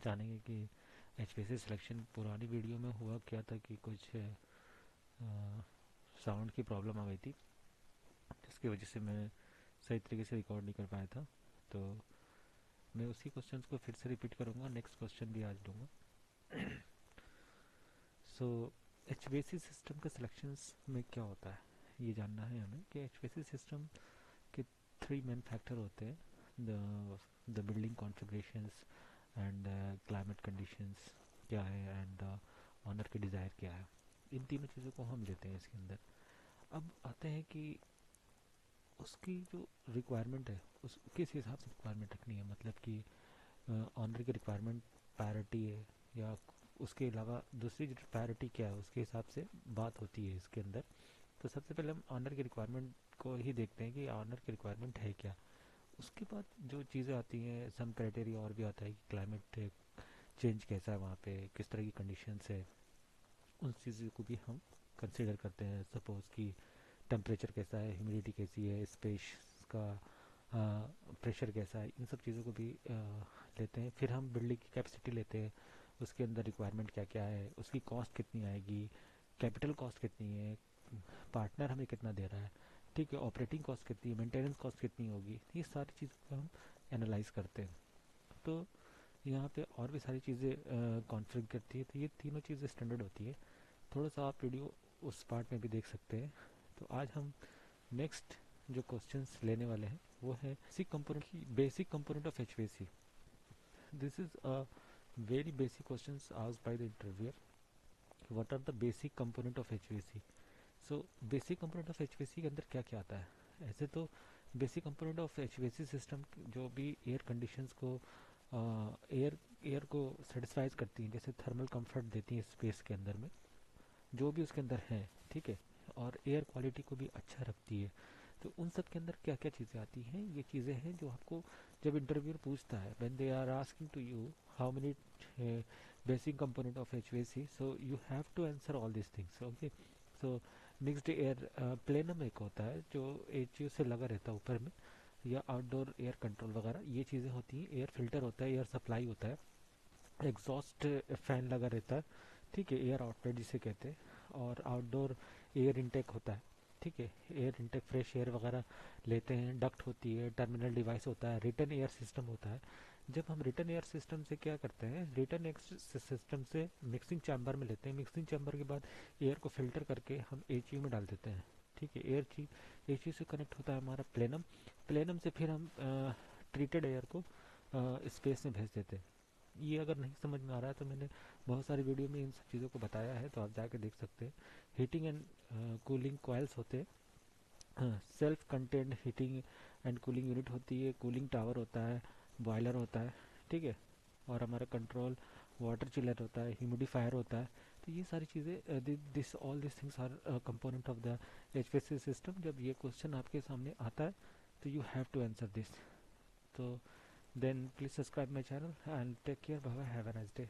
जानेंगे कि HPC selection पुरानी वीडियो में हुआ क्या था कि कुछ साउंड की प्रॉब्लम आ गई थी, जिसकी वजह से मैं सही तरीके से रिकॉर्ड नहीं कर पाया था। तो मैं उसी क्वेश्चंस को फिर से रिपीट करूँगा, नेक्स्ट क्वेश्चन भी आज लूँगा। सो एचवीएसी सिस्टम के सिलेक्शंस में क्या होता है ये जानना है हमें कि एचवीएसी सिस्टम के थ्री मेन फैक्टर होते हैं, the building configurations and climate conditions क्या है एंड ऑनर के डिज़ायर क्या है। इन तीनों चीज़ों को हम लेते हैं इसके अंदर। अब आते हैं कि उसकी जो रिक्वायरमेंट है उस किस हिसाब से रिक्वायरमेंट रखनी है, मतलब कि ऑनर की रिक्वायरमेंट प्रायोरिटी है या उसके अलावा दूसरी जो प्रायोरिटी क्या है उसके हिसाब से बात होती है इसके अंदर। तो सबसे पहले हम ऑनर की रिक्वायरमेंट को ही देखते हैं कि ऑनर की रिक्वायरमेंट है क्या। उसके बाद जो चीज़ें आती हैं, सम क्राइटेरिया और भी आता है कि क्लाइमेट चेंज कैसा है वहाँ पे, किस तरह की कंडीशंस है, उन चीज़ों को भी हम कंसिडर करते हैं। सपोज़ कि टेम्परेचर कैसा है, ह्यूमिडिटी कैसी है, स्पेस का प्रेशर कैसा है, इन सब चीज़ों को भी लेते हैं। फिर हम बिल्डिंग की कैपेसिटी लेते हैं, उसके अंदर रिक्वायरमेंट क्या क्या है, उसकी कॉस्ट कितनी आएगी, कैपिटल कॉस्ट कितनी है, पार्टनर हमें कितना दे रहा है, ठीक है, ऑपरेटिंग कॉस्ट कितनी है, मेंटेनेंस कॉस्ट कितनी होगी, ये सारी चीज़ों को हम एनालाइज करते हैं। तो यहाँ पे और भी सारी चीज़ें कॉन्फ़िगर करती है, तो ये तीनों चीज़ें स्टैंडर्ड होती है। थोड़ा सा आप वीडियो उस पार्ट में भी देख सकते हैं। तो आज हम नेक्स्ट जो क्वेश्चंस लेने वाले हैं वो है basic component of HVAC. This is a very basic questions asked by the interviewer, what are the basic component of HVAC. So basic component of HVAC के अंदर क्या क्या आता है। ऐसे तो basic component of HVAC system जो भी एयर कंडीशंस को एयर एयर को सेटिस्फाइज करती हैं, जैसे थर्मल कंफर्ट देती हैं स्पेस के अंदर में, जो भी उसके अंदर है, ठीक है, और एयर क्वालिटी को भी अच्छा रखती है। तो उन सब के अंदर क्या क्या चीज़ें आती हैं, ये चीज़ें हैं जो आपको जब इंटरव्यूअर पूछता है, when they are asking to you how many basic component of HVAC, so you have to answer all this things. Okay, so mixed air plenum एक होता है जो एचयू से लगा रहता है ऊपर में, या आउटडोर एयर कंट्रोल वगैरह ये चीज़ें होती हैं। एयर फिल्टर होता है, एयर सप्लाई होता है, एग्जॉस्ट फैन लगा रहता है, ठीक है, एयर आउटलेट जिसे कहते हैं, और आउटडोर एयर इनटेक होता है, ठीक है, एयर इनटेक फ्रेश एयर वगैरह लेते हैं, डक्ट होती है, टर्मिनल डिवाइस होता है, रिटर्न एयर सिस्टम होता है। जब हम रिटर्न एयर सिस्टम से क्या करते हैं, रिटर्न एयर सिस्टम से मिक्सिंग चैम्बर में लेते हैं, मिक्सिंग चैम्बर के बाद एयर को फिल्टर करके हम एचयू में डाल देते हैं, ठीक है। एचयू से कनेक्ट होता है हमारा प्लेनम, प्लेनम से फिर हम ट्रीटेड एयर को स्पेस में भेज देते हैं। ये अगर नहीं समझ में आ रहा है तो मैंने बहुत सारी वीडियो में इन सब चीज़ों को बताया है, तो आप जाके देख सकते हैं। हीटिंग एंड कूलिंग कॉइल्स होते हैं, self contained heating and cooling unit होती है, कूलिंग टावर होता है, बॉयलर होता है, ठीक है, और हमारा कंट्रोल वाटर चिलर होता है, ह्यूमिडिफायर होता है। तो ये सारी चीज़ें, this all this things are component of the HPAC system. जब ये क्वेश्चन आपके सामने आता है तो you have to answer this. तो then please subscribe my channel and take care. Bye bye, have a nice day.